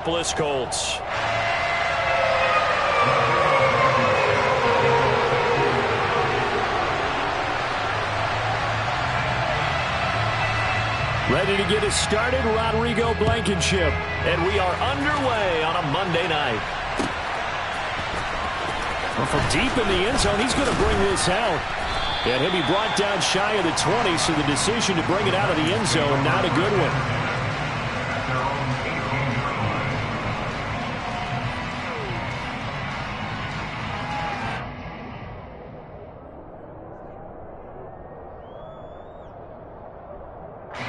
Colts. Ready to get us started, Rodrigo Blankenship. And we are underway on a Monday night. Well, from deep in the end zone, he's going to bring this out. And he'll be brought down shy of the 20, so the decision to bring it out of the end zone, not a good one.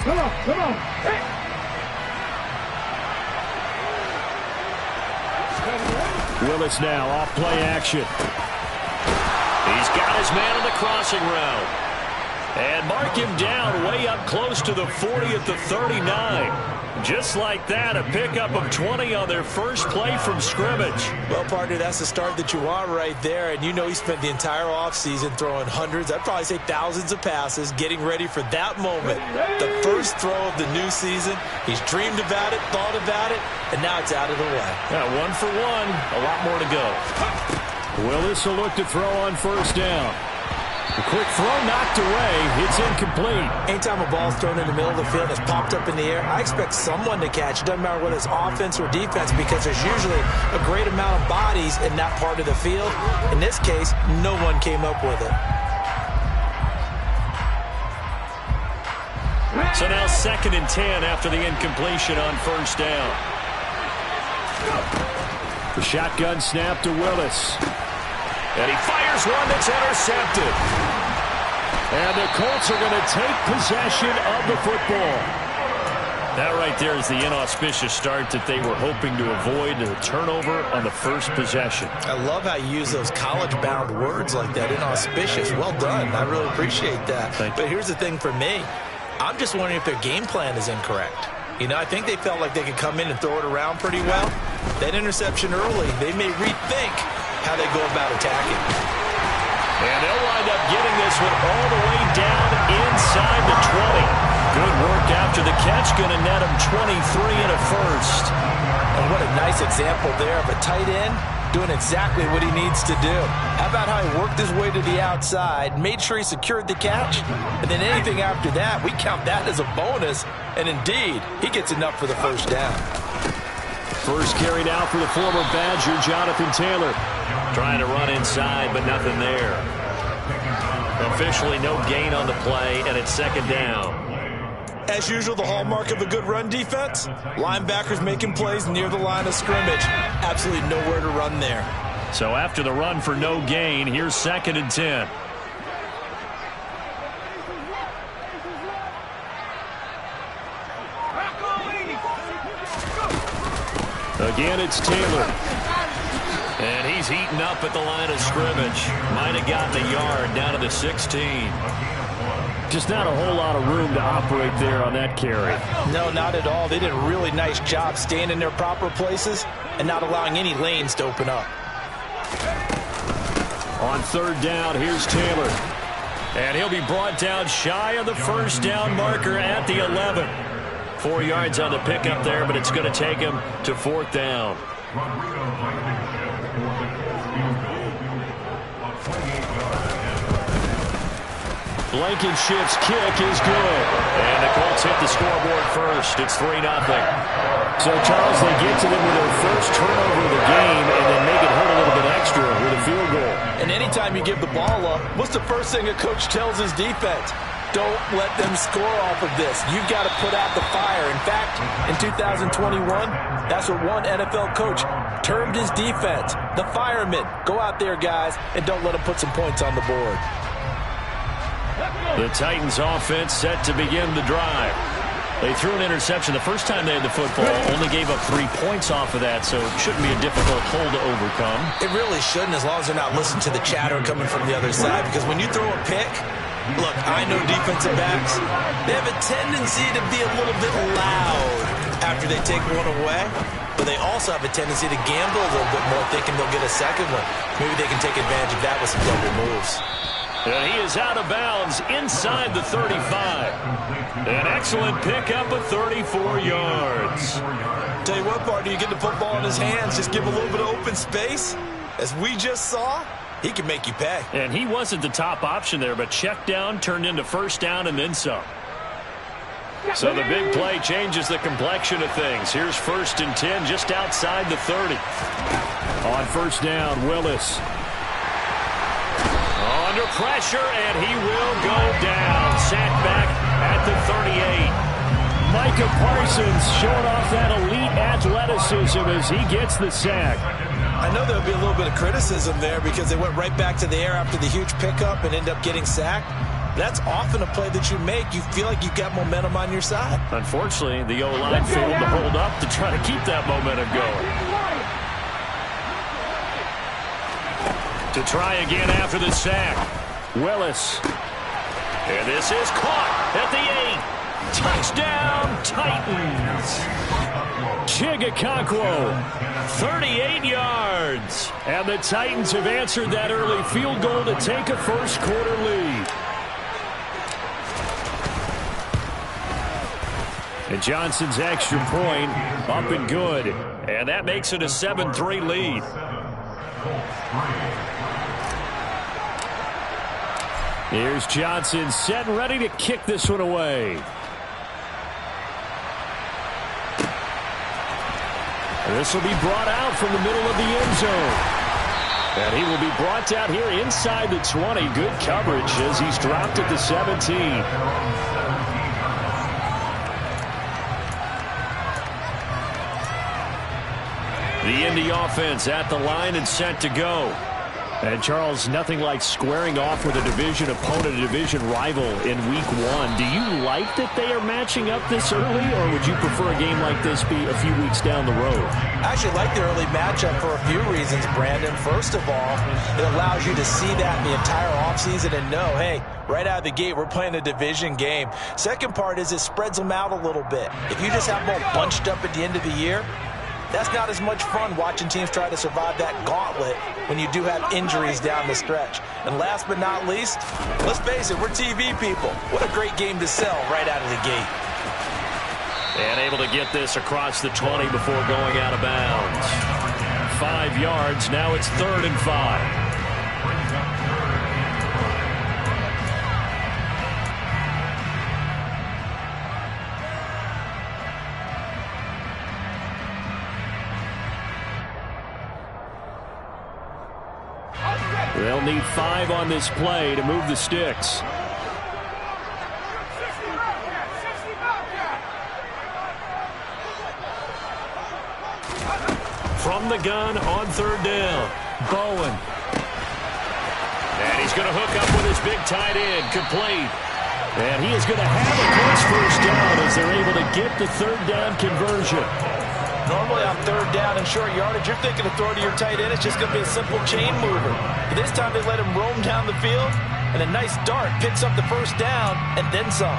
Come on. Hey. Willis now off play action. He's got his man on the crossing route. And mark him down way up close to the 40 at the 39. Just like that, a pickup of 20 on their first play from scrimmage. Well, partner, that's the start that you want right there. And you know he spent the entire offseason throwing hundreds, I'd probably say thousands of passes, getting ready for that moment. The first throw of the new season. He's dreamed about it, thought about it, and now it's out of the way. Yeah, 1 for 1, a lot more to go. Willis will look to throw on first down. A quick throw knocked away. It's incomplete. Anytime a ball's thrown in the middle of the field that's popped up in the air, I expect someone to catch. It doesn't matter whether it's offense or defense, because there's usually a great amount of bodies in that part of the field. In this case, no one came up with it. So now 2nd and 10 after the incompletion on first down. The shotgun snap to Willis. And he fires one that's intercepted. And the Colts are going to take possession of the football. That right there is the inauspicious start that they were hoping to avoid, the turnover on the first possession. I love how you use those college-bound words like that, inauspicious. Well done. I really appreciate that. But here's the thing for me. I'm just wondering if their game plan is incorrect. You know, I think they felt like they could come in and throw it around pretty well. That interception early, they may rethink how they go about attacking. And they'll wind up getting this one all the way down inside the 20. Good work after the catch, going to net him 23 and a first. And what a nice example there of a tight end doing exactly what he needs to do. How about how he worked his way to the outside, made sure he secured the catch, and then anything after that, we count that as a bonus. And indeed, he gets enough for the first down. First carry now for the former Badger, Jonathan Taylor. Trying to run inside, but nothing there. Officially no gain on the play, and it's 2nd down. As usual, the hallmark of a good run defense, linebackers making plays near the line of scrimmage. Absolutely nowhere to run there. So after the run for no gain, here's 2nd and 10. Again, it's Taylor. And he's heating up at the line of scrimmage. Might have gotten a yard down to the 16. Just not a whole lot of room to operate there on that carry. No, not at all. They did a really nice job staying in their proper places and not allowing any lanes to open up. On 3rd down, here's Taylor. And he'll be brought down shy of the first down marker at the 11. 4 yards on the pickup there, but it's going to take him to 4th down. Blankenship's kick is good. And the Colts hit the scoreboard first. It's 3-0. So, Charles, they get to them with their first turnover of the game and then make it hurt a little bit extra with a field goal. And anytime you give the ball up, what's the first thing a coach tells his defense? Don't let them score off of this. You've got to put out the fire. In fact, in 2021, that's what one NFL coach termed his defense, the firemen. Go out there, guys, and don't let them put some points on the board. The Titans offense set to begin the drive. They threw an interception the first time they had the football, only gave up 3 points off of that, so it shouldn't be a difficult hole to overcome. It really shouldn't, as long as they're not listening to the chatter coming from the other side, because when you throw a pick, look, I know defensive backs, they have a tendency to be a little bit loud after they take one away, but they also have a tendency to gamble a little bit more, thinking they'll get a second one. Maybe they can take advantage of that with some double moves. And he is out of bounds inside the 35. An excellent pickup of 34 yards. Tell you what, partner, you get the football in his hands, just give him a little bit of open space. As we just saw, he can make you pay. And he wasn't the top option there, but check down turned into first down and then some. So the big play changes the complexion of things. Here's 1st and 10 just outside the 30. On first down, Willis. Under pressure, and he will go down. Sacked back at the 38. Micah Parsons showing off that elite athleticism as he gets the sack. I know there'll be a little bit of criticism there because they went right back to the air after the huge pickup and end up getting sacked. That's often a play that you make. You feel like you've got momentum on your side. Unfortunately, the O-line failed to hold up to try to keep that momentum going. To try again after the sack. Willis. And this is caught at the 8. Touchdown, Titans. Chigakonkwo, 38 yards. And the Titans have answered that early field goal to take a first-quarter lead. And Johnson's extra point up and good. And that makes it a 7-3 lead. Here's Johnson set and ready to kick this one away. And this will be brought out from the middle of the end zone. And he will be brought down here inside the 20. Good coverage as he's dropped at the 17. The Indy offense at the line and set to go. And, Charles, nothing like squaring off with a division opponent, a division rival in Week 1. Do you like that they are matching up this early, or would you prefer a game like this be a few weeks down the road? I actually like the early matchup for a few reasons, Brandon. First of all, it allows you to see that in the entire offseason and know, hey, right out of the gate, we're playing a division game. Second part is it spreads them out a little bit. If you just have them all bunched up at the end of the year, that's not as much fun watching teams try to survive that gauntlet when you do have injuries down the stretch. And last but not least, let's face it, we're TV people. What a great game to sell right out of the gate. And able to get this across the 20 before going out of bounds. 5 yards, now it's 3rd and 5. They'll need 5 on this play to move the sticks. From the gun on 3rd down. Bowen. And he's going to hook up with his big tight end. Complete. And he is going to have a close first down as they're able to get the 3rd down conversion. Normally on 3rd down and short yardage, you're thinking of throw to your tight end. It's just going to be a simple chain mover. But this time they let him roam down the field, and a nice dart picks up the first down and then some.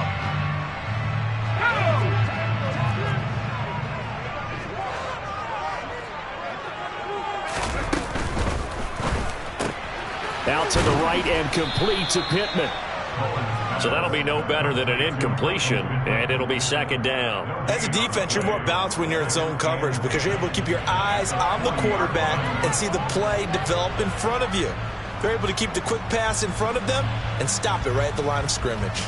Out to the right and complete to Pittman. So that'll be no better than an incompletion, and it'll be 2nd down. As a defense, you're more balanced when you're in zone coverage because you're able to keep your eyes on the quarterback and see the play develop in front of you. They're able to keep the quick pass in front of them and stop it right at the line of scrimmage.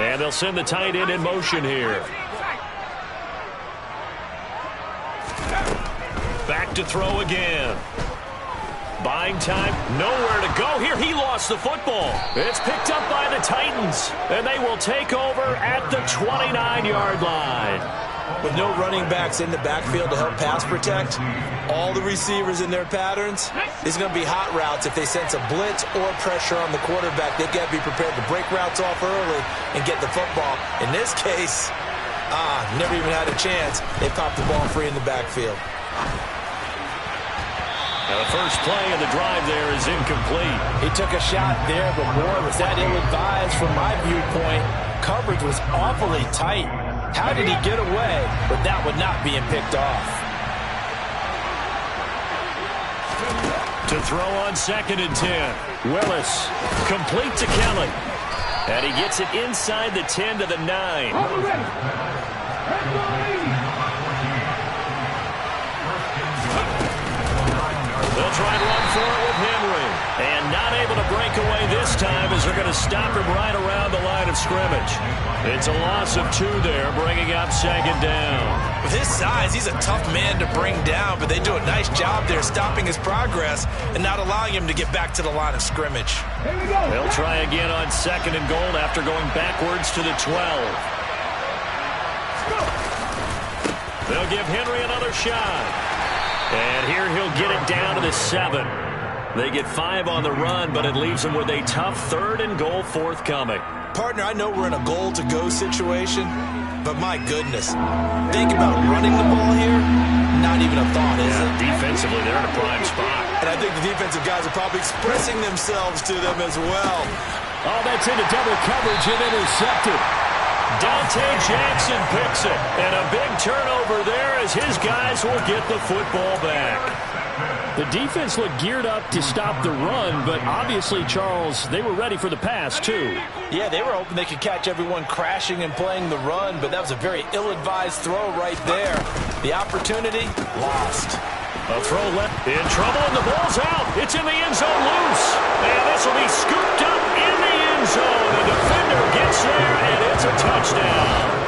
And they'll send the tight end in motion here. Back to throw again. Buying time, nowhere to go here. He lost the football. It's picked up by the Titans, and they will take over at the 29-yard line. With no running backs in the backfield to help pass protect, all the receivers in their patterns, these are going to be hot routes if they sense a blitz or pressure on the quarterback. They've got to be prepared to break routes off early and get the football. In this case, never even had a chance. They popped the ball free in the backfield. Now the first play of the drive there is incomplete. He took a shot there, but boy, was that ill-advised from my viewpoint. Coverage was awfully tight. How did he get away with that one not being picked off? To throw on 2nd and 10. Willis, complete to Kelly. And he gets it inside the 10 to the 9. They'll try and run for it with Henry. And not able to break away this time as they're going to stop him right around the line of scrimmage. It's a loss of 2 there, bringing up 2nd down. With his size, he's a tough man to bring down, but they do a nice job there stopping his progress and not allowing him to get back to the line of scrimmage. They'll try again on 2nd and goal after going backwards to the 12. They'll give Henry another shot. And here he'll get it down to the 7. They get 5 on the run, but it leaves them with a tough 3rd and goal forthcoming. Partner, I know we're in a goal-to-go situation, but my goodness, think about running the ball here. Not even a thought, is it? Defensively, they're in a prime spot. And I think the defensive guys are probably expressing themselves to them as well. Oh, that's into double coverage and intercepted. Dante Jackson picks it. And a big turnover there as his guys will get the football back. The defense looked geared up to stop the run, but obviously, Charles, they were ready for the pass, too. Yeah, they were hoping they could catch everyone crashing and playing the run, but that was a very ill-advised throw right there. The opportunity, lost. A throw left in trouble, and the ball's out. It's in the end zone loose. And this will be scooped up in the end zone. The defender gets there, and it's a touchdown.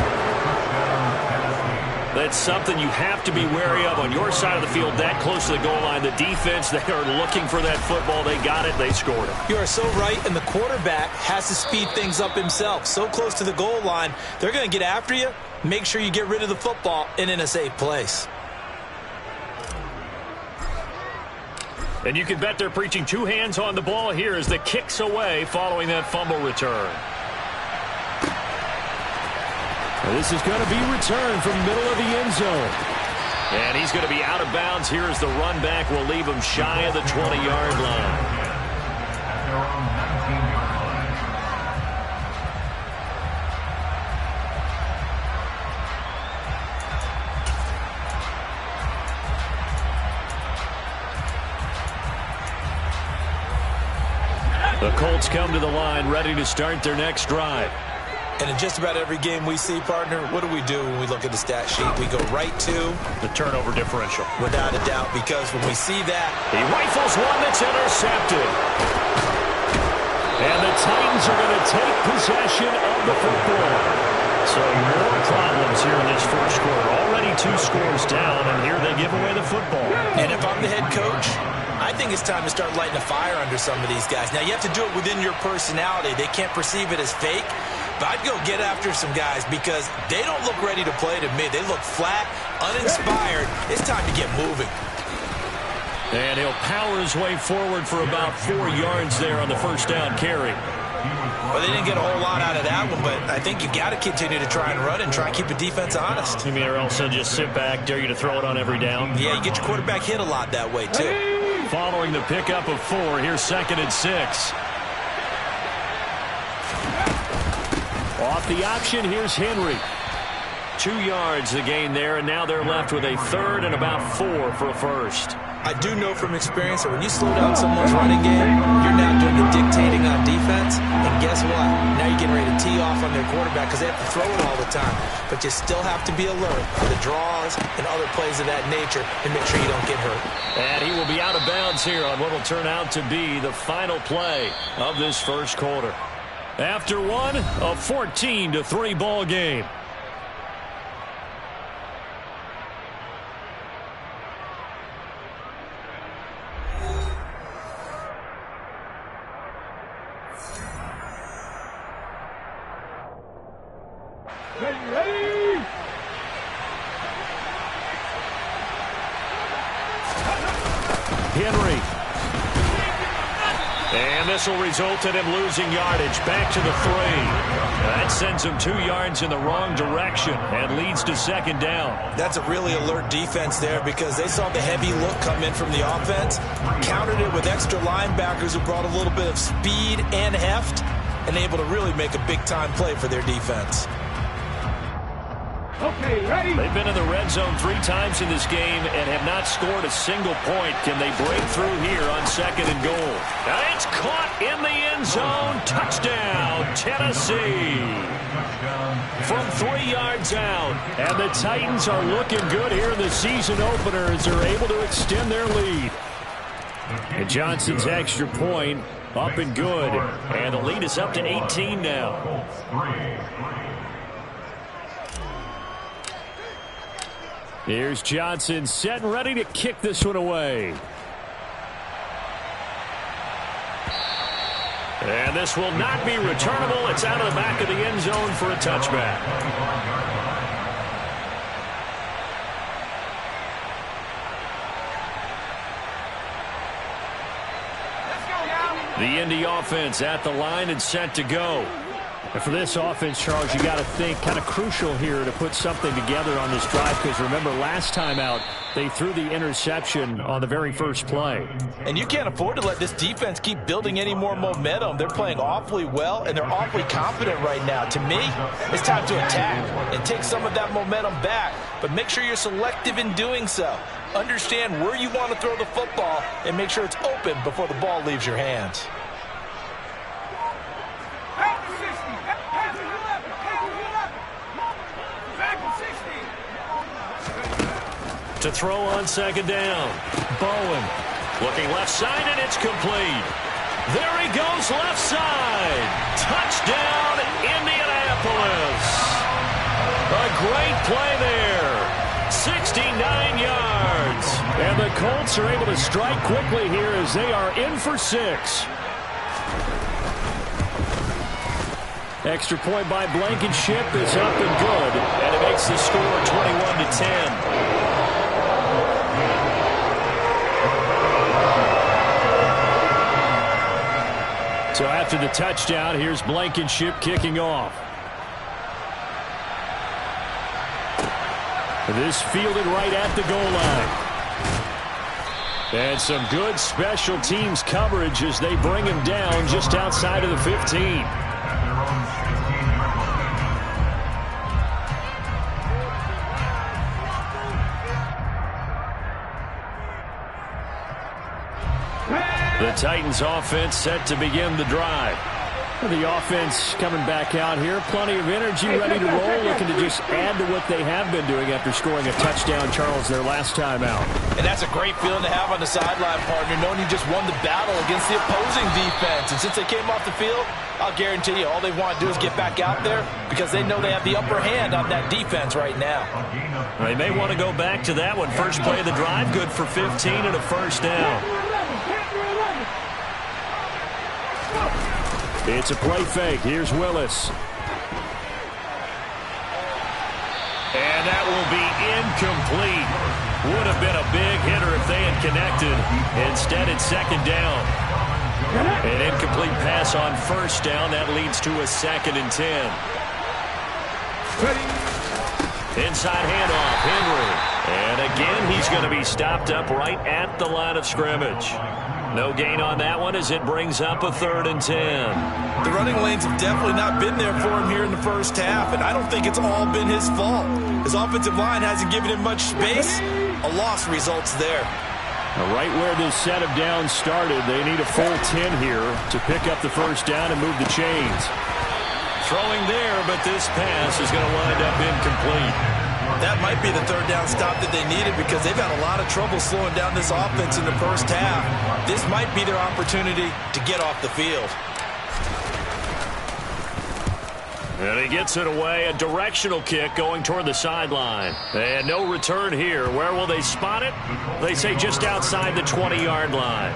That's something you have to be wary of on your side of the field, that close to the goal line. The defense, they are looking for that football. They got it. They scored it. You are so right, and the quarterback has to speed things up himself. So close to the goal line, they're going to get after you. Make sure you get rid of the football and in a safe place. And you can bet they're preaching 2 hands on the ball here as the kick's away following that fumble return. This is going to be returned from middle of the end zone. And he's going to be out of bounds here as the run back will leave him shy of the 20-yard line. The Colts come to the line ready to start their next drive. And in just about every game we see, partner, what do we do when we look at the stat sheet? We go right to the turnover differential. Without a doubt, because when we see that, he rifles one that's intercepted. And the Titans are going to take possession of the football. So more problems here in this first quarter. Already 2 scores down, and here they give away the football. And if I'm the head coach, I think it's time to start lighting a fire under some of these guys. Now, you have to do it within your personality. They can't perceive it as fake. But I'd go get after some guys because they don't look ready to play to me. They look flat, uninspired. It's time to get moving. And he'll power his way forward for about 4 yards there on the first down carry. Well, they didn't get a whole lot out of that one, but I think you got to continue to try and run and try and keep the defense honest. You mean or else they'll just sit back, dare you to throw it on every down? Yeah, you get your quarterback hit a lot that way, too. Following the pickup of 4, here's 2nd and 6. Off the option, here's Henry. 2 yards the gain there, and now they're left with a 3rd and about 4 for a first. I do know from experience that when you slow down someone's running game, you're now doing the dictating on defense. And guess what? Now you're getting ready to tee off on their quarterback because they have to throw it all the time. But you still have to be alert for the draws and other plays of that nature and make sure you don't get hurt. And he will be out of bounds here on what will turn out to be the final play of this first quarter. After one, a 14-3 ball game. Henry. And this will result in him losing yardage. Back to the 3. That sends him 2 yards in the wrong direction and leads to 2nd down. That's a really alert defense there because they saw the heavy look come in from the offense, countered it with extra linebackers who brought a little bit of speed and heft, and able to really make a big-time play for their defense. Okay, ready? They've been in the red zone 3 times in this game and have not scored a single point. Can they break through here on 2nd and goal? Now it's caught in the end zone. Touchdown, Tennessee. From 3 yards out. And the Titans are looking good here in the season opener as they're able to extend their lead. And Johnson's extra point up and good. And the lead is up to 18 now. Here's Johnson set and ready to kick this one away. And this will not be returnable. It's out of the back of the end zone for a touchback. The Indy offense at the line and set to go. And for this offense, Charles, you got to think kind of crucial here to put something together on this drive, because remember last time out they threw the interception on the very first play. And you can't afford to let this defense keep building any more momentum. They're playing awfully well, and they're awfully confident right now. To me, it's time to attack and take some of that momentum back, but make sure you're selective in doing so. Understand where you want to throw the football and make sure it's open before the ball leaves your hands. To throw on 2nd down. Bowen looking left side, and it's complete. There he goes left side. Touchdown, Indianapolis. A great play there. 69 yards. And the Colts are able to strike quickly here as they are in for 6. Extra point by Blankenship is up and good. And it makes the score 21-10. So after the touchdown, here's Blankenship kicking off. This fielded right at the goal line. And some good special teams coverage as they bring him down just outside of the 15. The Titans offense set to begin the drive. The offense coming back out here. Plenty of energy, ready to roll, looking to just add to what they have been doing after scoring a touchdown, Charles, their last time out. And that's a great feeling to have on the sideline, partner, knowing you just won the battle against the opposing defense. And since they came off the field, I'll guarantee you all they want to do is get back out there because they know they have the upper hand on that defense right now. They may want to go back to that one. First play of the drive, good for 15 and a first down. It's a play fake. Here's Willis. And that will be incomplete. Would have been a big hitter if they had connected. Instead, it's 2nd down. An incomplete pass on first down. That leads to a 2nd and 10. Inside handoff, Henry. And again, he's going to be stopped up right at the line of scrimmage. No gain on that one as it brings up a 3rd and 10. The running lanes have definitely not been there for him here in the first half, and I don't think it's all been his fault. His offensive line hasn't given him much space. A loss results there. Right where this set of downs started, they need a full 10 here to pick up the first down and move the chains. Throwing there, but this pass is going to wind up incomplete. That might be the 3rd down stop that they needed because they've had a lot of trouble slowing down this offense in the first half. This might be their opportunity to get off the field. And he gets it away, a directional kick going toward the sideline. And no return here. Where will they spot it? They say just outside the 20-yard line.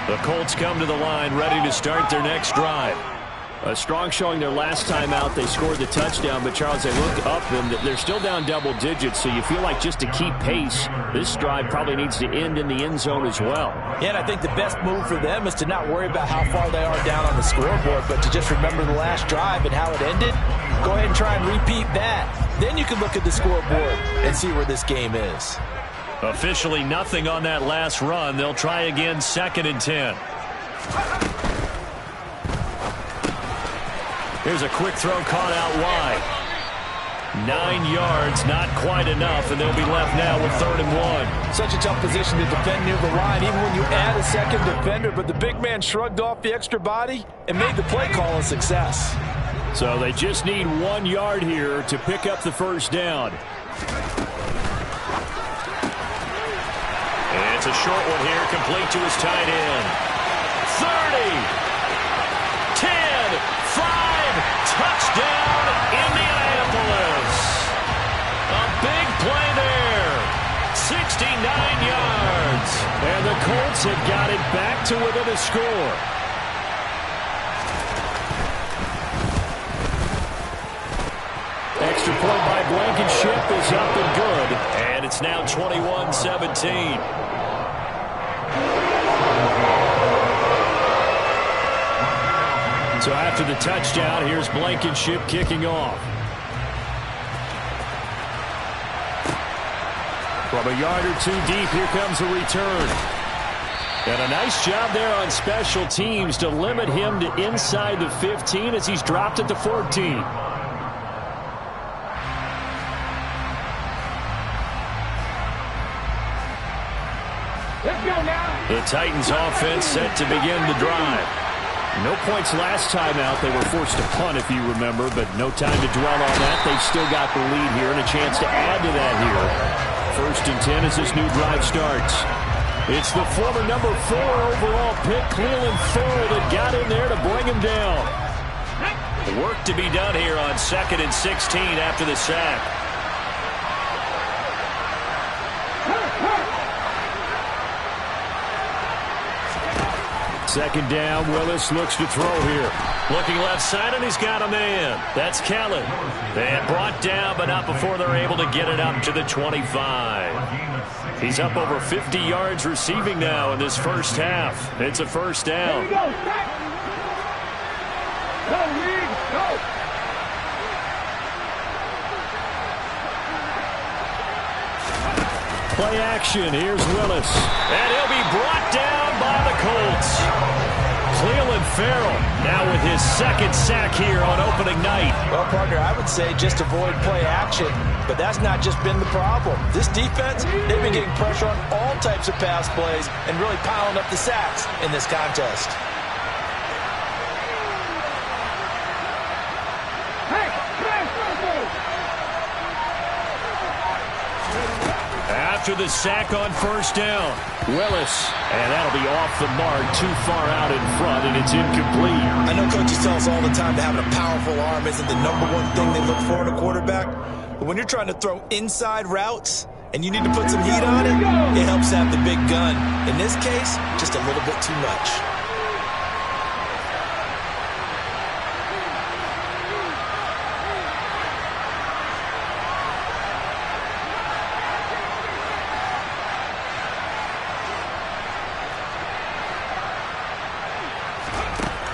The Colts come to the line ready to start their next drive. A strong showing their last time out. They scored the touchdown, but Charles, they look up and they're still down double digits, so you feel like just to keep pace, this drive probably needs to end in the end zone as well. Yeah, and I think the best move for them is to not worry about how far they are down on the scoreboard, but to just remember the last drive and how it ended. Go ahead and try and repeat that. Then you can look at the scoreboard and see where this game is. Officially nothing on that last run. They'll try again, 2nd and 10. Here's a quick throw caught out wide. 9 yards, not quite enough, and they'll be left now with 3rd and 1. Such a tough position to defend near the line, even when you add a second defender, but the big man shrugged off the extra body and made the play call a success. So they just need 1 yard here to pick up the first down. And it's a short one here, complete to his tight end. 30, 10, 5, touchdown, Indianapolis. A big play there, 69 yards. And the Colts have got it back to within a score. Extra point by Blankenship is up and good. And it's now 21-17. So after the touchdown, here's Blankenship kicking off. From a yard or two deep, here comes a return. And a nice job there on special teams to limit him to inside the 15 as he's dropped at the 14. The Titans offense set to begin the drive. No points last time out. They were forced to punt, if you remember, but no time to dwell on that. They've still got the lead here and a chance to add to that here. 1st and 10 as this new drive starts. It's the former number 4 overall pick, Cleveland Ferrell, that got in there to bring him down. Work to be done here on 2nd and 16 after the sack. Second down, Willis looks to throw here. Looking left side, and he's got a man. That's Kellen. And brought down, but not before they're able to get it up to the 25. He's up over 50 yards receiving now in this first half. It's a first down. Play action. Here's Willis. And he'll be brought down by the Colts. Cleveland Ferrell now with his 2nd sack here on opening night. Well, partner, I would say just avoid play action, but that's not just been the problem. This defense, they've been getting pressure on all types of pass plays and really piling up the sacks in this contest. After the sack on first down, Willis, and that'll be off the mark, too far out in front, and it's incomplete. I know coaches tell us all the time that having a powerful arm isn't the #1 thing they look for in a quarterback, but when you're trying to throw inside routes and you need to put some heat on it, it helps have the big gun. In this case, just a little bit too much.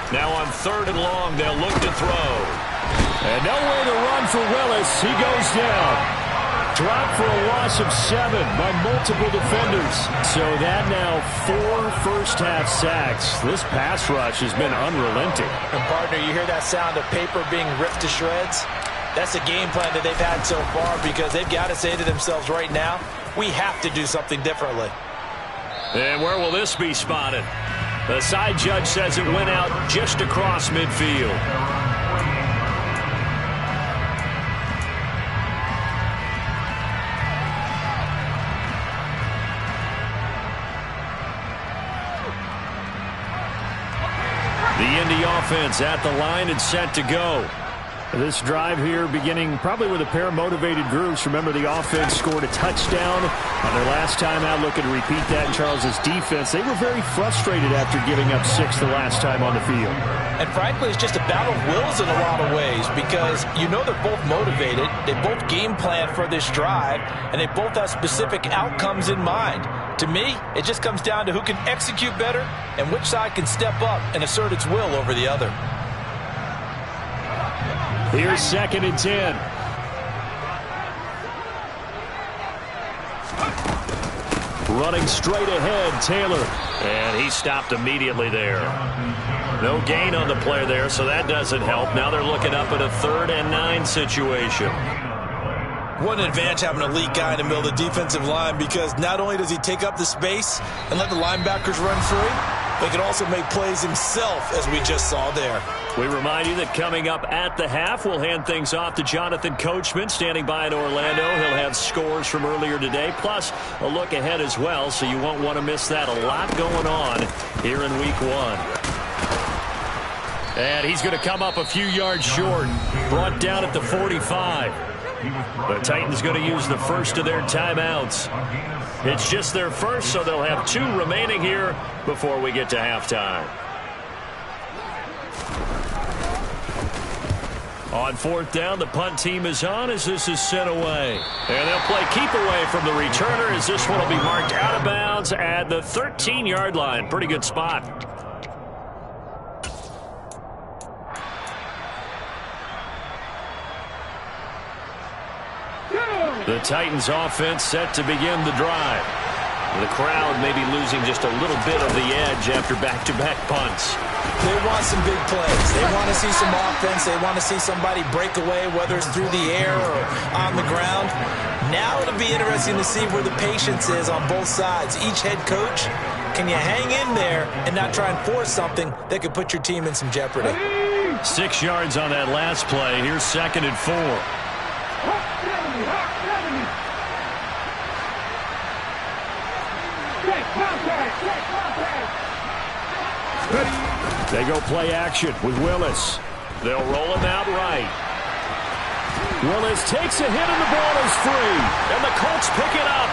Now on 3rd and long, they'll look to throw. And nowhere to run for Willis. He goes down. Dropped for a loss of 7 by multiple defenders. So that now 4 first-half sacks. This pass rush has been unrelenting. And, partner, you hear that sound of paper being ripped to shreds? That's a game plan that they've had so far because they've got to say to themselves right now, we have to do something differently. And where will this be spotted? The side judge says it went out just across midfield. The Indy offense at the line and set to go. This drive here beginning probably with a pair of motivated groups. Remember, the offense scored a touchdown on their last time out. Looking to repeat that in Charles's defense. They were very frustrated after giving up 6 the last time on the field. And frankly, it's just a battle of wills in a lot of ways because you know they're both motivated. They both game plan for this drive, and they both have specific outcomes in mind. To me, it just comes down to who can execute better and which side can step up and assert its will over the other. Here's 2nd and 10. Running straight ahead, Taylor. And he stopped immediately there. No gain on the play there, so that doesn't help. Now they're looking up at a 3rd and 9 situation. What an advantage having an elite guy in the middle of the defensive line, because not only does he take up the space and let the linebackers run free, but he can also make plays himself, as we just saw there. We remind you that coming up at the half, we'll hand things off to Jonathan Coachman, standing by in Orlando. He'll have scores from earlier today, plus a look ahead as well, so you won't want to miss that. A lot going on here in Week 1. And he's going to come up a few yards short, brought down at the 45. The Titans going to use the first of their timeouts. It's just their first, so they'll have 2 remaining here before we get to halftime. On 4th down, the punt team is on as this is sent away. And they'll play keep away from the returner as this one will be marked out of bounds at the 13-yard line. Pretty good spot. The Titans offense set to begin the drive. The crowd may be losing just a little bit of the edge after back-to-back punts. They want some big plays. They want to see some offense. They want to see somebody break away, whether it's through the air or on the ground. Now it'll be interesting to see where the patience is on both sides. Each head coach, can you hang in there and not try and force something that could put your team in some jeopardy? 6 yards on that last play. Here's 2nd and 4. They go play action with Willis. They'll roll him out right. Willis takes a hit and the ball is free. And the Colts pick it up.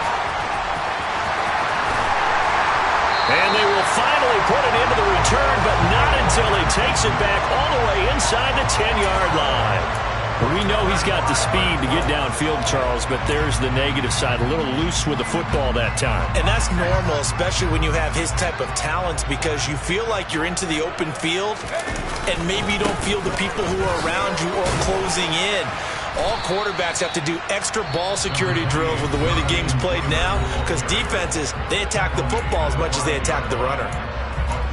And they will finally put it into the return, but not until he takes it back all the way inside the 10-yard line. We know he's got the speed to get downfield, Charles, but there's the negative side. A little loose with the football that time. And that's normal, especially when you have his type of talents, because you feel like you're into the open field and maybe you don't feel the people who are around you or closing in. All quarterbacks have to do extra ball security drills with the way the game's played now, because defenses, they attack the football as much as they attack the runner.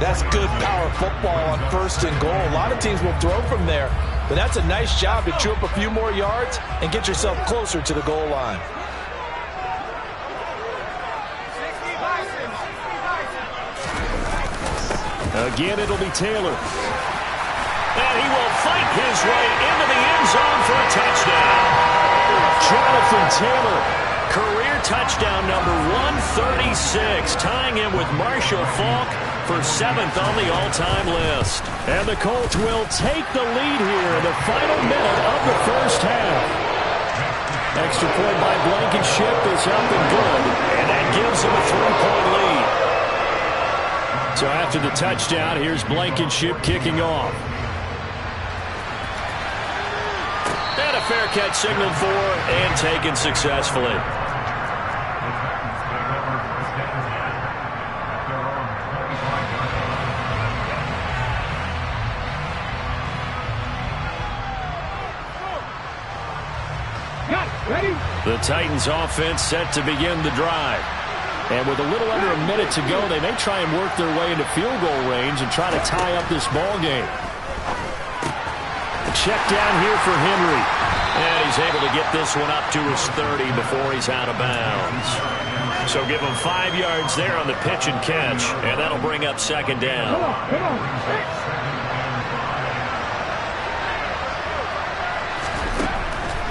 That's good power football on 1st and goal. A lot of teams will throw from there. But that's a nice job to chew up a few more yards and get yourself closer to the goal line. Again, it'll be Taylor. And he will fight his way into the end zone for a touchdown. Jonathan Taylor, career touchdown number 136, tying him with Marshall Faulk for 7th on the all-time list. And the Colts will take the lead here in the final minute of the first half. Extra point by Blankenship is up and good, and that gives him a 3-point lead. So after the touchdown, here's Blankenship kicking off. And a fair catch signaled for and taken successfully. The Titans offense set to begin the drive. And with a little under a minute to go, they may try and work their way into field goal range and try to tie up this ball game. Check down here for Henry. And he's able to get this one up to his 30 before he's out of bounds. So give him 5 yards there on the pitch and catch, and that'll bring up 2nd down. Come on.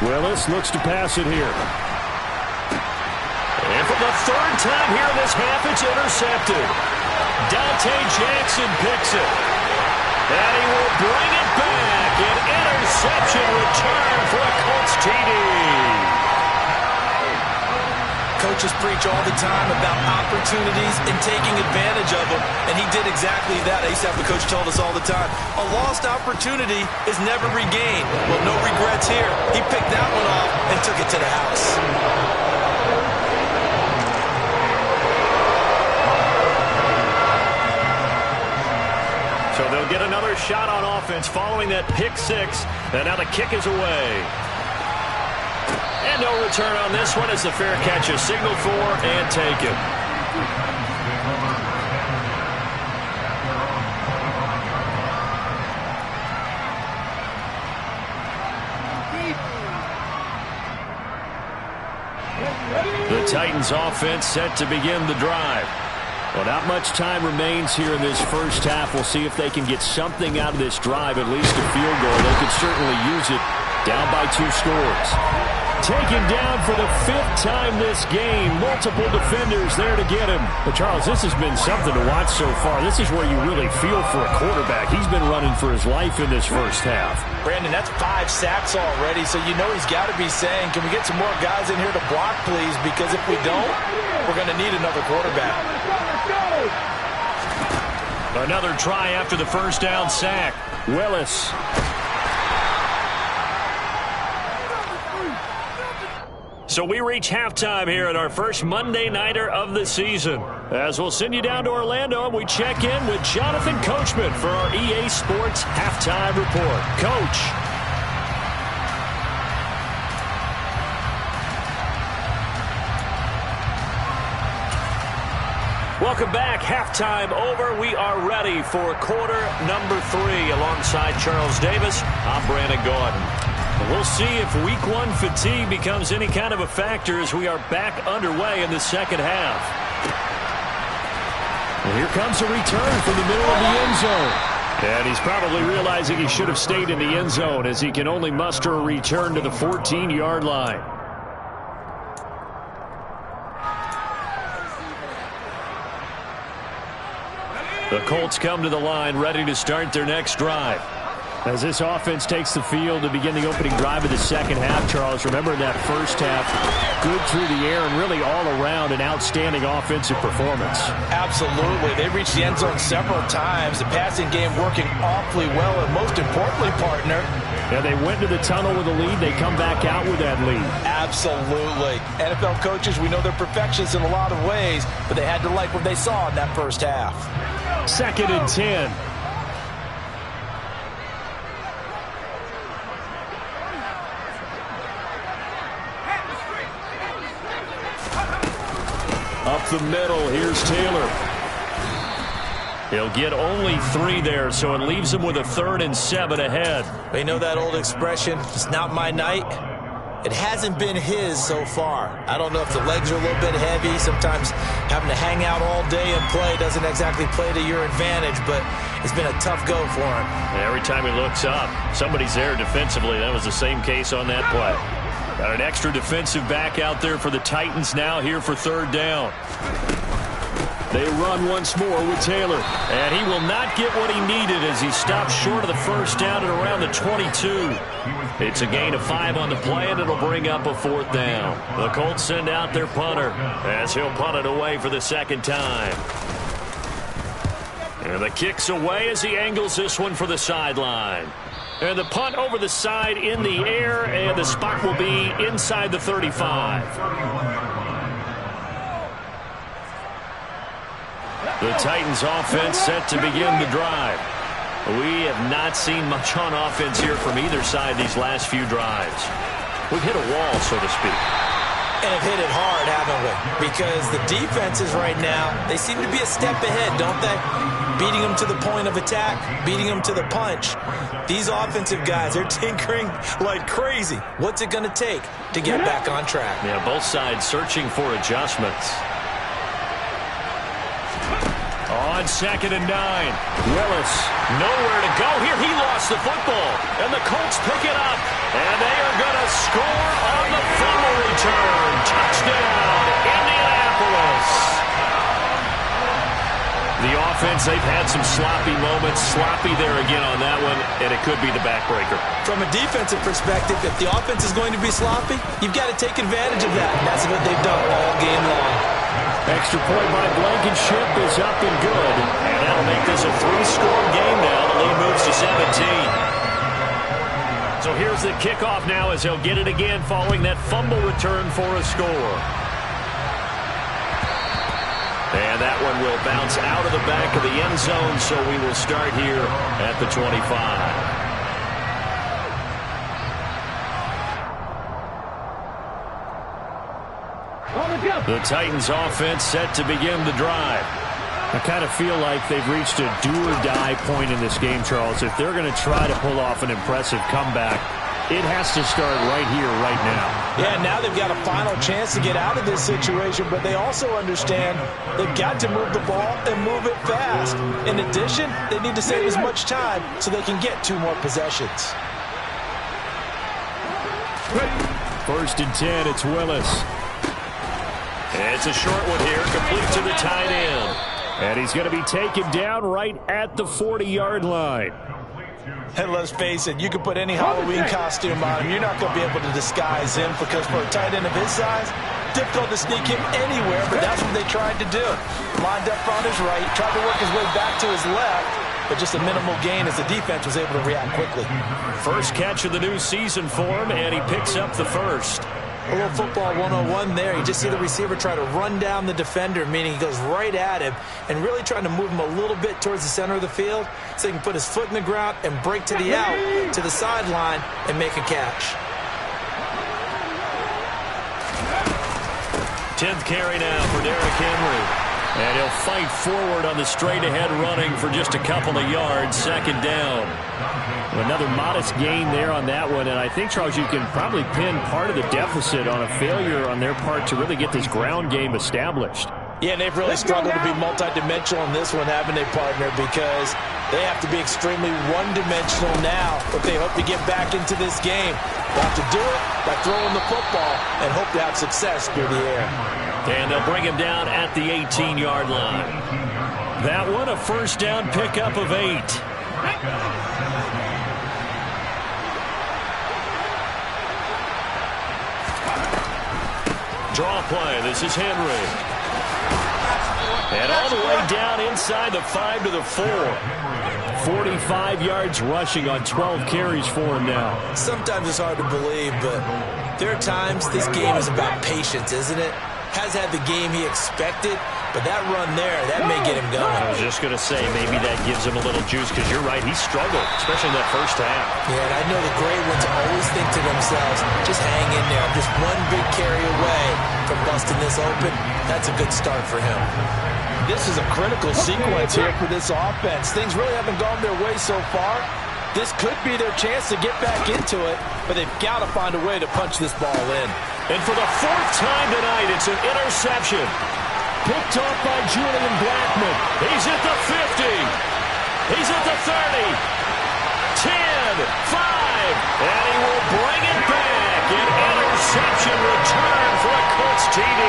Willis looks to pass it here. And for the 3rd time here in this half, it's intercepted. Dante Jackson picks it. And he will bring it back. An interception return for a Colts TD. Coaches preach all the time about opportunities and taking advantage of them, and he did exactly that. I used to have the coach tell us all the time, a lost opportunity is never regained. Well, no regrets here. He picked that one off and took it to the house. So they'll get another shot on offense following that pick 6, and now the kick is away. And no return on this one as the fair catch is signaled for and taken. The Titans offense set to begin the drive. Well, not much time remains here in this first half. We'll see if they can get something out of this drive, at least a field goal. They could certainly use it, down by 2 scores. Taken down for the 5th time this game. Multiple defenders there to get him. But, Charles, this has been something to watch so far. This is where you really feel for a quarterback. He's been running for his life in this first half. Brandon, that's 5 sacks already, so you know he's got to be saying, can we get some more guys in here to block, please? Because if we don't, we're going to need another quarterback. Another try after the first down sack. Willis. So we reach halftime here at our first Monday Nighter of the season. As we'll send you down to Orlando, and we check in with Jonathan Coachman for our EA Sports Halftime Report. Coach. Welcome back. Halftime over. We are ready for quarter number 3. Alongside Charles Davis, I'm Brandon Gaudin. We'll see if week 1 fatigue becomes any kind of a factor as we are back underway in the second half. And here comes a return from the middle of the end zone. And he's probably realizing he should have stayed in the end zone as he can only muster a return to the 14-yard line. The Colts come to the line ready to start their next drive. As this offense takes the field to begin the opening drive of the second half, Charles, remember that first half, good through the air and really all around an outstanding offensive performance. Absolutely. They reached the end zone several times. The passing game working awfully well, and most importantly, partner, yeah, they went to the tunnel with a lead. They come back out with that lead. Absolutely. NFL coaches, we know they're perfectionists in a lot of ways, but they had to like what they saw in that first half. 2nd and 10. Up the middle, here's Taylor. He'll get only 3 there, so it leaves him with a 3rd and 7 ahead. We know that old expression, it's not my night. It hasn't been his so far. I don't know if the legs are a little bit heavy. Sometimes having to hang out all day and play doesn't exactly play to your advantage, but it's been a tough go for him. And every time he looks up, somebody's there defensively. That was the same case on that play. Got an extra defensive back out there for the Titans now here for 3rd down. They run once more with Taylor. And he will not get what he needed as he stops short of the first down at around the 22. It's a gain of 5 on the play, and it'll bring up a 4th down. The Colts send out their punter as he'll punt it away for the 2nd time. And the kick's away as he angles this one for the sideline. And the punt over the side in the air, and the spot will be inside the 35. The Titans offense set to begin the drive. We have not seen much on offense here from either side these last few drives. We've hit a wall, so to speak. And have hit it hard, haven't we? Because the defenses right now, they seem to be a step ahead, don't they? Beating them to the point of attack, beating them to the punch. These offensive guys, they're tinkering like crazy. What's it going to take to get back on track? Yeah, both sides searching for adjustments. On 2nd and 9, Willis, nowhere to go here. He lost the football, and the Colts pick it up, and they are going to score on the fumble return. Touchdown, Indianapolis. The offense, they've had some sloppy moments. Sloppy there again on that one, and it could be the backbreaker. From a defensive perspective, if the offense is going to be sloppy, you've got to take advantage of that. That's what they've done all game long. Extra point by Blankenship is up and good. And that'll make this a 3-score game now. The lead moves to 17. So here's the kickoff now as he'll get it again following that fumble return for a score. And that one will bounce out of the back of the end zone, so we will start here at the 25. The Titans offense set to begin the drive. I kind of feel like they've reached a do-or-die point in this game, Charles. If they're going to try to pull off an impressive comeback, It has to start right here, right now. Yeah, now they've got a final chance to get out of this situation, but they also understand they've got to move the ball and move it fast. In addition, they need to save as much time so they can get 2 more possessions. First and 10, it's Willis. It's a short one here, complete to the tight end. And he's going to be taken down right at the 40-yard line. And let's face it, you can put any Halloween costume on him. You're not going to be able to disguise him because for a tight end of his size, difficult to sneak him anywhere, but that's what they tried to do. Lined up on his right, tried to work his way back to his left, but just a minimal gain as the defense was able to react quickly. First catch of the new season for him, and he picks up the first. A little football 101 there. You just see the receiver try to run down the defender, meaning he goes right at him and really trying to move him a little bit towards the center of the field so he can put his foot in the ground and break to the out, to the sideline, and make a catch. 10th carry now for Derrick Henry. And he'll fight forward on the straight-ahead running for just a couple of yards. Second down. Another modest gain there on that one, and I think, Charles, you can probably pin part of the deficit on a failure on their part to really get this ground game established. Yeah, and they've really struggled to be multidimensional in this one, haven't they, partner? Because they have to be extremely one-dimensional now if they hope to get back into this game. They'll have to do it by throwing the football and hope to have success through the air. And they'll bring him down at the 18-yard line. That one, a first down pickup of 8. Draw play. This is Henry. And all the way down inside the 5 to the 4. 45 yards rushing on 12 carries for him now. Sometimes it's hard to believe, but there are times this game is about patience, isn't it? Has had the game he expected, but that run there, that may get him going. I was just going to say, maybe that gives him a little juice, because you're right, he struggled, especially in that first half. Yeah, and I know the great ones always think to themselves, just hang in there. I'm just one big carry away from busting this open. That's a good start for him. This is a critical sequence here for this offense. Things really haven't gone their way so far. This could be their chance to get back into it, but they've got to find a way to punch this ball in. And for the 4th time tonight, it's an interception. Picked off by Julian Blackmon. He's at the 50. He's at the 30. 10, 5, and he will bring it back. An interception return for a Colts TD.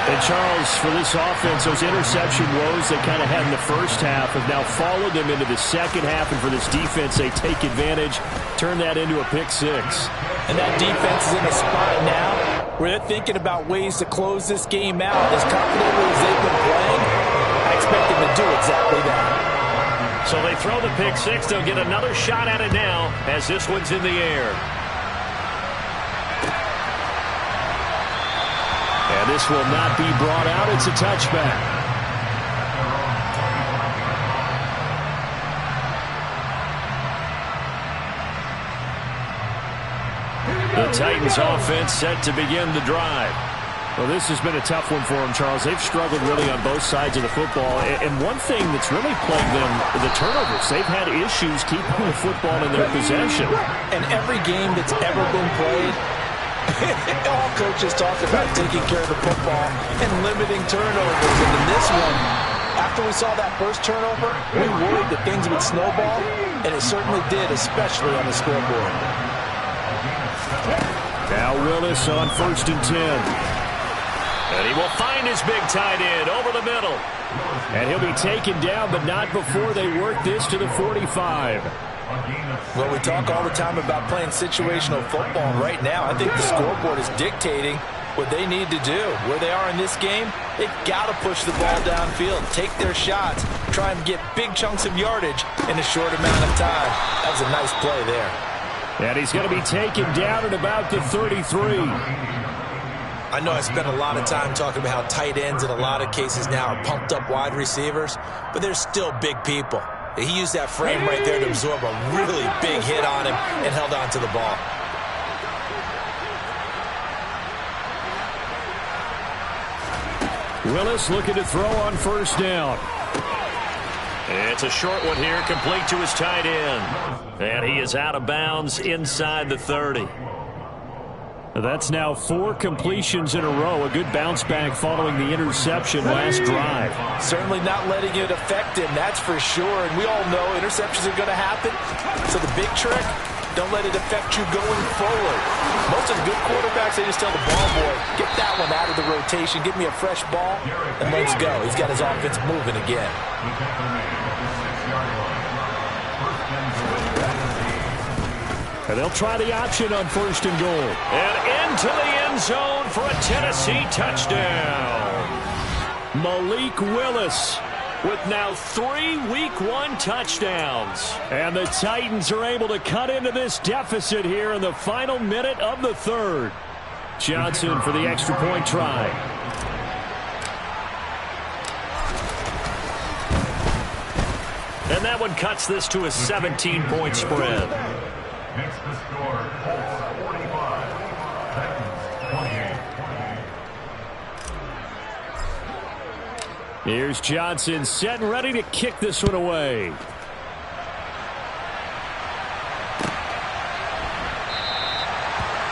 And, Charles, for this offense, those interception woes they kind of had in the first half have now followed them into the second half. And for this defense, they take advantage, turn that into a pick 6. And that defense is in a spot now where they're thinking about ways to close this game out. As confidently as they've been playing, I expect them to do exactly that. So they throw the pick 6. They'll get another shot at it now as this one's in the air. And this will not be brought out. It's a touchback. The Titans offense set to begin the drive. Well, this has been a tough one for them, Charles. They've struggled really on both sides of the football. And one thing that's really plagued them, the turnovers. They've had issues keeping the football in their possession. And every game that's ever been played, all coaches talk about taking care of the football and limiting turnovers. And in this one, after we saw that first turnover, we worried that things would snowball, and it certainly did, especially on the scoreboard. Now Willis on 1st and 10. And he will find his big tight end over the middle. And he'll be taken down, but not before they work this to the 45. Well, we talk all the time about playing situational football. Right now, I think the scoreboard is dictating what they need to do. Where they are in this game, they've got to push the ball downfield, take their shots, try and get big chunks of yardage in a short amount of time. That was a nice play there. And he's going to be taken down at about the 33. I know I spent a lot of time talking about how tight ends in a lot of cases now are pumped up wide receivers, but they're still big people. He used that frame right there to absorb a really big hit on him and held on to the ball. Willis looking to throw on 1st down. It's a short one here, complete to his tight end. And he is out of bounds inside the 30. That's now 4 completions in a row. A good bounce back following the interception last drive. Certainly not letting it affect him, that's for sure. And we all know interceptions are going to happen. So the big trick, don't let it affect you going forward. Most of the good quarterbacks, they just tell the ball boy, get that one out of the rotation, give me a fresh ball, and let's go. He's got his offense moving again. And they'll try the option on 1st and goal. And into the end zone for a Tennessee touchdown. Malik Willis with now 3 Week 1 touchdowns. And the Titans are able to cut into this deficit here in the final minute of the 3rd. Johnson for the extra point try. And that one cuts this to a 17-point spread. Makes the score 45, Titans 28. Here's Johnson set and ready to kick this one away.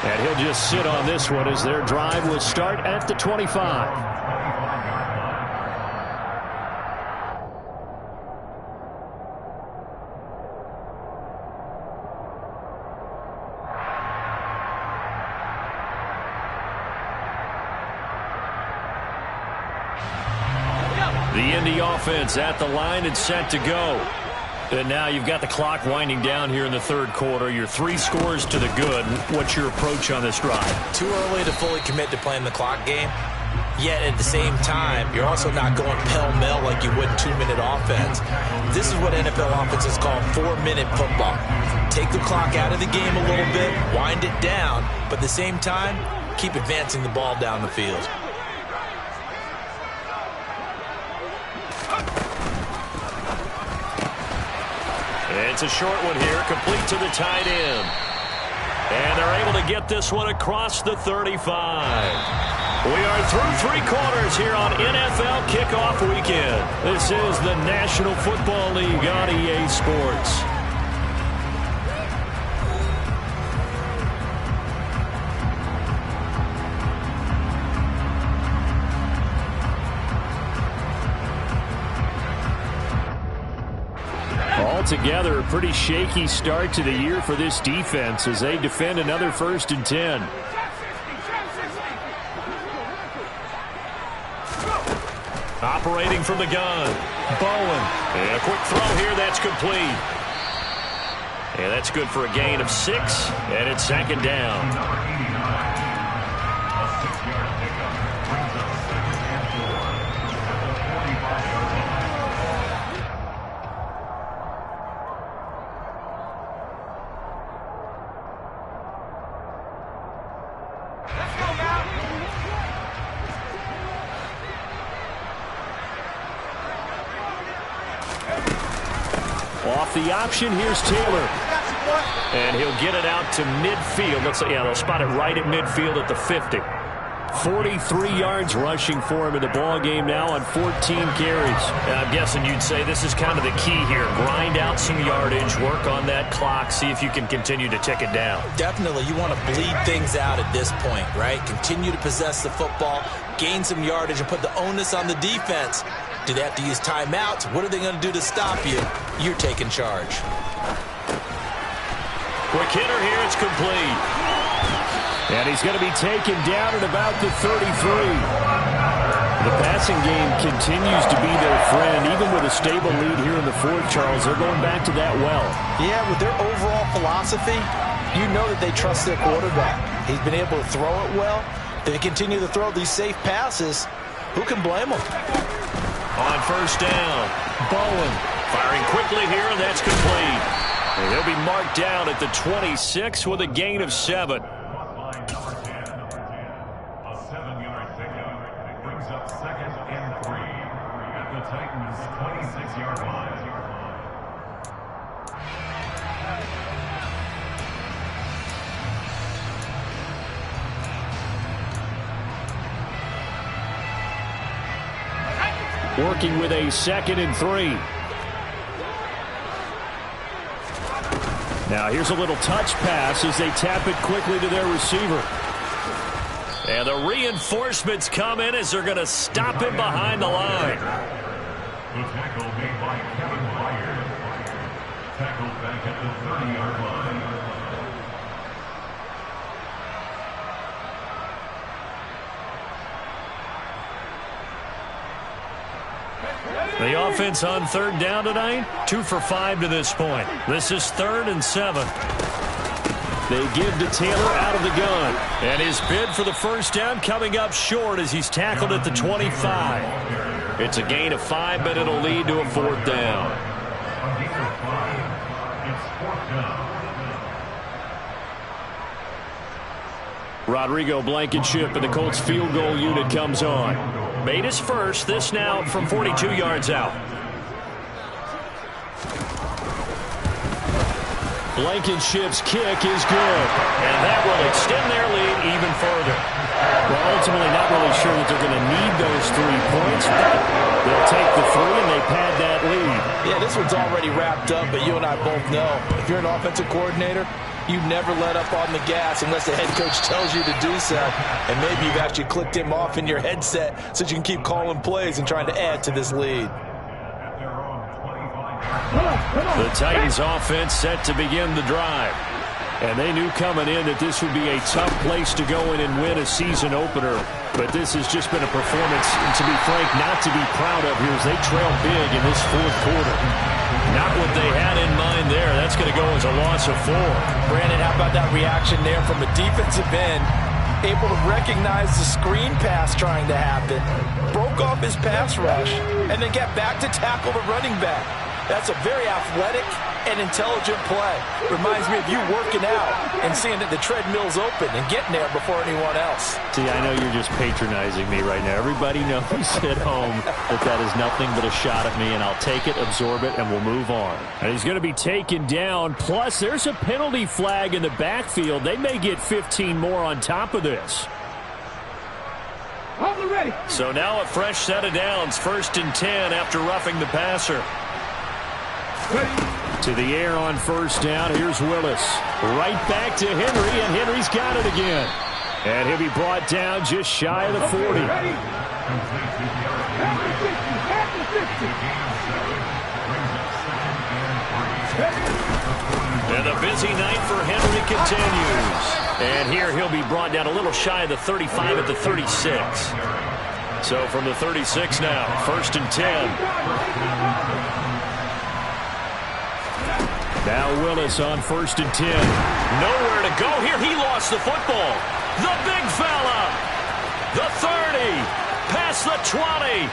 And he'll just sit on this one as their drive will start at the 25. The Indy offense at the line and set to go. And now you've got the clock winding down here in the 3rd quarter. You're 3 scores to the good. What's your approach on this drive? Too early to fully commit to playing the clock game. Yet at the same time, you're also not going pell-mell like you would 2-minute offense. This is what NFL offenses call 4-minute football. Take the clock out of the game a little bit, wind it down, but at the same time, keep advancing the ball down the field. It's a short one here, complete to the tight end. And they're able to get this one across the 35. We are through 3 quarters here on NFL Kickoff Weekend. This is the National Football League on EA Sports. Altogether, a pretty shaky start to the year for this defense as they defend another 1st and 10. Operating from the gun. Bowen. And a quick throw here. That's complete. And that's good for a gain of 6. And it's 2nd down. Number 89, a 6-yard pickup brings up 2nd and 4 at the 45-yard line. Off the option, here's Taylor. And he'll get it out to midfield. Let's say, yeah, they'll spot it right at midfield at the 50. 43 yards rushing for him in the ball game now on 14 carries. And I'm guessing you'd say this is kind of the key here. Grind out some yardage, work on that clock, see if you can continue to tick it down. Definitely, you want to bleed things out at this point, right? Continue to possess the football, gain some yardage, and put the onus on the defense. Do they have to use timeouts? What are they going to do to stop you? You're taking charge. Quick hitter here, it's complete. And he's going to be taken down at about the 33. The passing game continues to be their friend. Even with a stable lead here in the 4th, Charles, they're going back to that well. Yeah, with their overall philosophy, you know that they trust their quarterback. He's been able to throw it well. They continue to throw these safe passes. Who can blame them? On 1st down, Bowen firing quickly here, and that's complete. And he'll be marked down at the 26 with a gain of 7. Number 10, a 7-yard pickup brings up 2nd and 3 at the Titans' 26-yard line. Working with a 2nd and 3. Now here's a little touch pass as they tap it quickly to their receiver. And the reinforcements come in as they're going to stop him behind the line. The tackle made by Kevin Byers. Tackled back at the 30-yard line. The offense on third down tonight, 2 for 5 to this point. This is 3rd and 7. They give to Taylor out of the gun. And his bid for the first down coming up short as he's tackled at the 25. It's a gain of 5, but it'll lead to a 4th down. A gain of 5. It's 4th down. Rodrigo Blankenship and the Colts field goal unit comes on. Made his first, this now from 42 yards out. Blankenship's kick is good. And that will extend their lead even further. Well, ultimately not really sure that they're going to need those 3 points, but they'll take the 3 and they pad that lead. Yeah, this one's already wrapped up, but you and I both know if you're an offensive coordinator, you never let up on the gas unless the head coach tells you to do so. And maybe you've actually clicked him off in your headset so you can keep calling plays and trying to add to this lead. The Titans offense set to begin the drive. And they knew coming in that this would be a tough place to go in and win a season opener. But this has just been a performance, and to be frank, not to be proud of here as they trail big in this 4th quarter. Not what they had in mind there. That's going to go as a loss of 4. Brandon, how about that reaction there from a defensive end? Able to recognize the screen pass trying to happen, broke off his pass rush, and then get back to tackle the running back. That's a very athletic and intelligent play. Reminds me of you working out and seeing that the treadmill's open and getting there before anyone else. See, I know you're just patronizing me right now. Everybody knows at home that that is nothing but a shot at me, and I'll take it, absorb it, and we'll move on. And he's going to be taken down. Plus, there's a penalty flag in the backfield. They may get 15 more on top of this. Ready. So now a fresh set of downs. 1st and 10 after roughing the passer. To the air on 1st down. Here's Willis. Right back to Henry, and Henry's got it again. And he'll be brought down just shy of the 40. And the busy night for Henry continues. And here he'll be brought down a little shy of the 35 at the 36. So from the 36 now, 1st and 10. Now Willis on 1st and 10. Nowhere to go here. He lost the football. The big fella. The 30. Past the 20.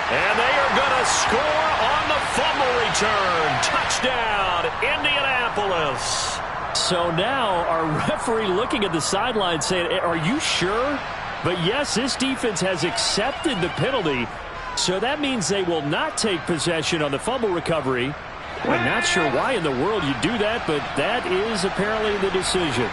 And they are going to score on the fumble return. Touchdown, Indianapolis. So now our referee looking at the sideline saying, are you sure? But yes, this defense has accepted the penalty. So that means they will not take possession on the fumble recovery. I'm not sure why in the world you do that, but that is apparently the decision.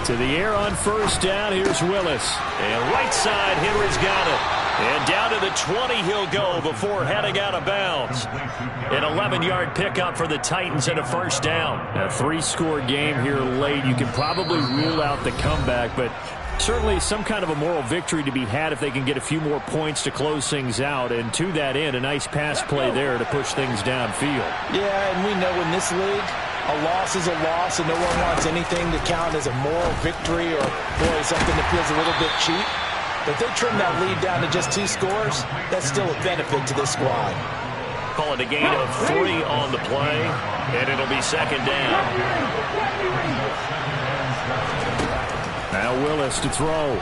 To the air on 1st down, here's Willis. And right side, Henry's got it. And down to the 20 he'll go before heading out of bounds. An 11-yard pickup for the Titans and a 1st down. A 3-score game here late. You can probably rule out the comeback, but certainly some kind of a moral victory to be had if they can get a few more points to close things out. And to that end, a nice pass play there to push things downfield. Yeah, and we know in this league, a loss is a loss, and no one wants anything to count as a moral victory or, boy, something that feels a little bit cheap. But if they trim that lead down to just 2 scores, that's still a benefit to this squad. Call it a gain of 3 on the play, and it'll be 2nd down. Now Willis to throw.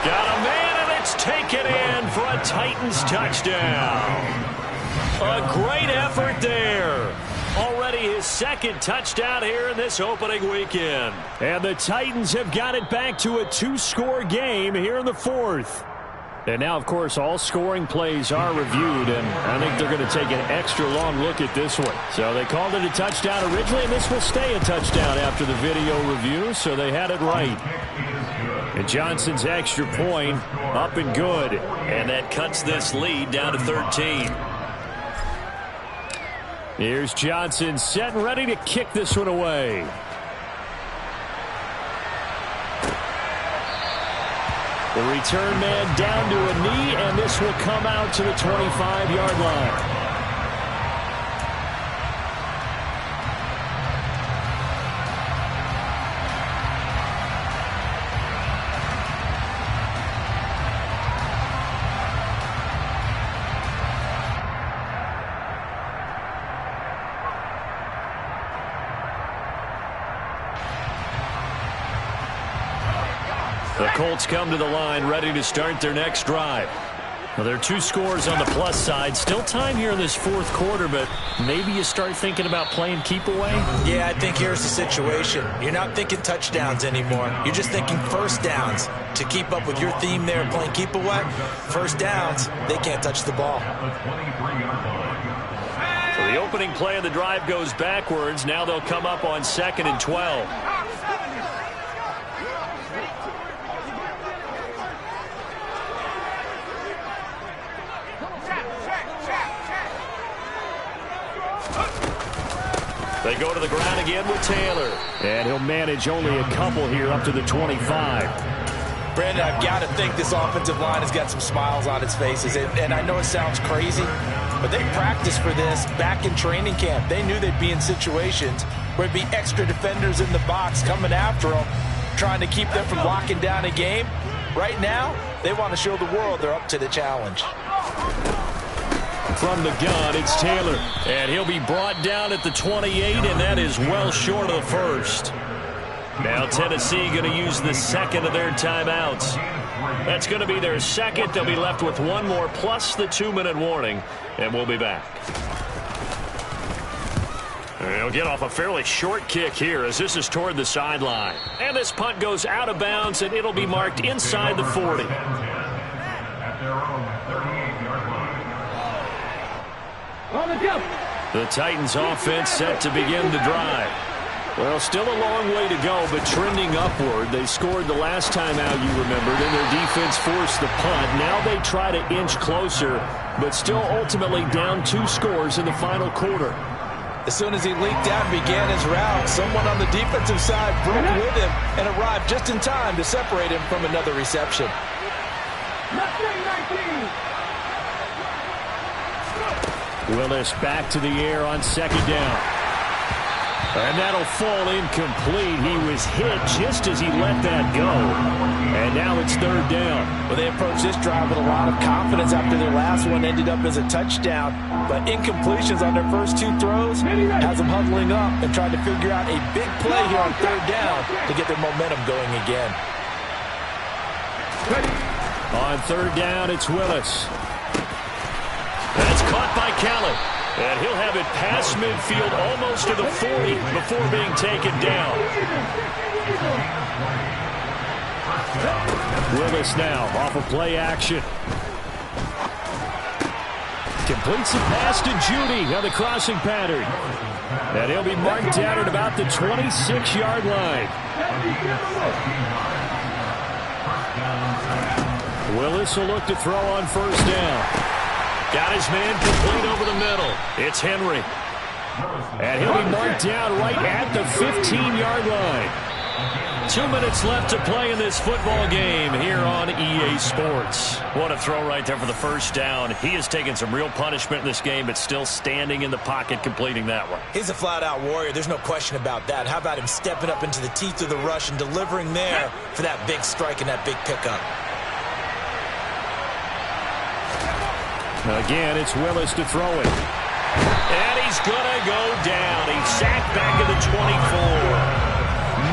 Got a man, and it's taken in for a Titans touchdown. A great effort there. Already his 2nd touchdown here in this opening weekend. And the Titans have got it back to a 2-score game here in the 4th. And now, of course, all scoring plays are reviewed, and I think they're going to take an extra long look at this one. So they called it a touchdown originally, and this will stay a touchdown after the video review, so they had it right. And Johnson's extra point up and good. And that cuts this lead down to 13. Here's Johnson set and ready to kick this one away. The return man down to a knee, and this will come out to the 25-yard line. The Colts come to the line ready to start their next drive. Well, there are 2 scores on the plus side. Still time here in this fourth quarter, but maybe you start thinking about playing keep away? Yeah, I think here's the situation. You're not thinking touchdowns anymore. You're just thinking first downs. To keep up with your theme there, playing keep away, first downs, they can't touch the ball. So the opening play of the drive goes backwards. Now they'll come up on 2nd and 12. They go to the ground again with Taylor. And he'll manage only a couple here up to the 25. Brandon, I've got to think this offensive line has got some smiles on its faces. And I know it sounds crazy, but they practiced for this back in training camp. They knew they'd be in situations where there'd be extra defenders in the box coming after them, trying to keep them from locking down a game. Right now, they want to show the world they're up to the challenge. From the gun, it's Taylor. And he'll be brought down at the 28, and that is well short of the first. Now Tennessee going to use the second of their timeouts. That's going to be their second. They'll be left with one more plus the 2-minute warning, and we'll be back. They'll get off a fairly short kick here as this is toward the sideline. And this punt goes out of bounds, and it'll be marked inside the 40. At their own 38-yard line. The Titans offense set to begin the drive. Well, still a long way to go, but trending upward. They scored the last time out, you remembered, and their defense forced the punt. Now they try to inch closer, but still ultimately down 2 scores in the final quarter. As soon as he leaked out and began his route, someone on the defensive side broke with him and arrived just in time to separate him from another reception. Willis back to the air on 2nd down. And that'll fall incomplete. He was hit just as he let that go. And now it's 3rd down. Well, they approached this drive with a lot of confidence after their last one ended up as a touchdown. But incompletions on their first 2 throws has them huddling up and trying to figure out a big play here on 3rd down to get their momentum going again. On 3rd down, it's Willis. That's caught by Callan. And he'll have it past midfield almost to the 40 before being taken down. Willis now off of play action. Completes the pass to Judy on the crossing pattern. And he'll be marked down at about the 26-yard line. Willis will look to throw on 1st down. Got his man complete over the middle. It's Henry. And he'll be marked down right at the 15-yard line. 2 minutes left to play in this football game here on EA Sports. What a throw right there for the 1st down. He has taken some real punishment in this game, but still standing in the pocket completing that one. He's a flat-out warrior. There's no question about that. How about him stepping up into the teeth of the rush and delivering there for that big strike and that big pickup? Again, it's Willis to throw it. And he's going to go down. He's sacked back at the 24.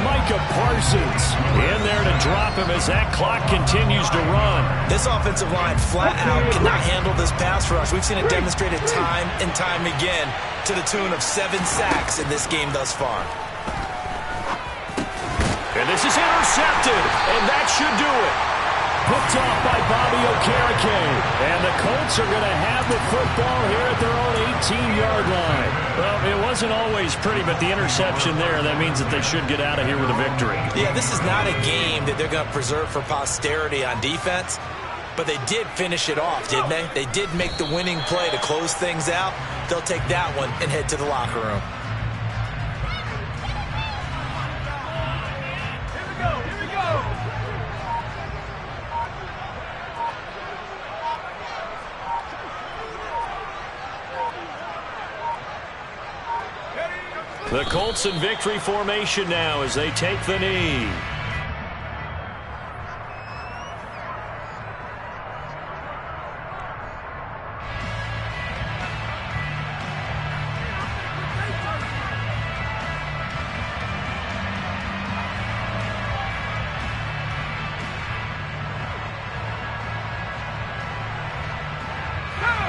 Micah Parsons in there to drop him as that clock continues to run. This offensive line flat out cannot handle this pass rush. We've seen it demonstrated time and time again to the tune of 7 sacks in this game thus far. And this is intercepted, and that should do it. Picked off by Bobby Okereke. And the Colts are going to have the football here at their own 18-yard line. Well, it wasn't always pretty, but the interception there, that means that they should get out of here with a victory. Yeah, this is not a game that they're going to preserve for posterity on defense, but they did finish it off, didn't they? They did make the winning play to close things out. they'll take that one and head to the locker room. Here we go. The Colts in victory formation now as they take the knee.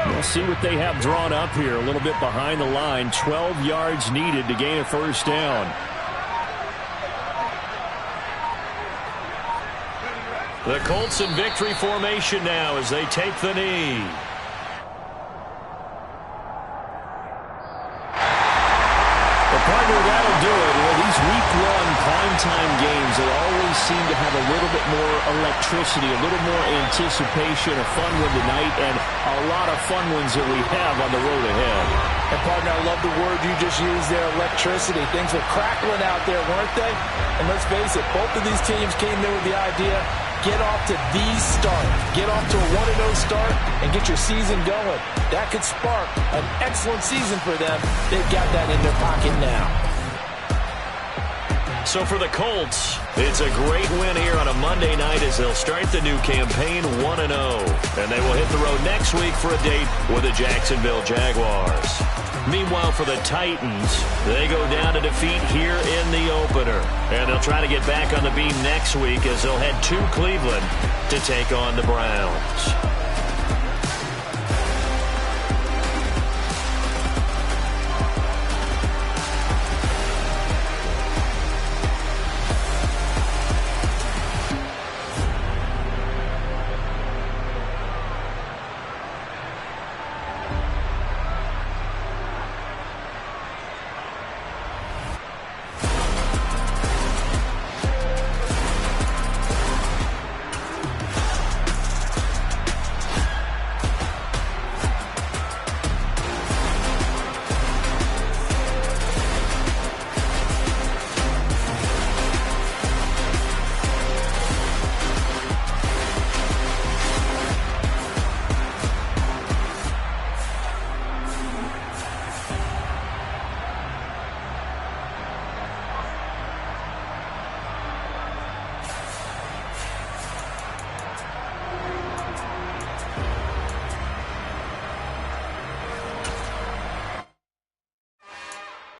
We'll see what they have drawn up here. A little bit behind the line. 12 yards needed to gain a first down. The Colts in victory formation now as they take the knee. Partner, that'll do it. Well, these week one primetime games, they always seem to have a little bit more electricity, a little more anticipation, a fun one tonight, and a lot of fun ones that we have on the road ahead. And, partner, I love the word you just used there, electricity. Things were crackling out there, weren't they? And let's face it, both of these teams came in with the idea, get off to the start. Get off to a 1-0 start and get your season going. That could spark an excellent season for them. They've got that in their pocket now. So for the Colts, it's a great win here on a Monday night as they'll start the new campaign 1-0. And they will hit the road next week for a date with the Jacksonville Jaguars. Meanwhile, for the Titans, they go down to defeat here in the opener. And they'll try to get back on the beam next week as they'll head to Cleveland to take on the Browns.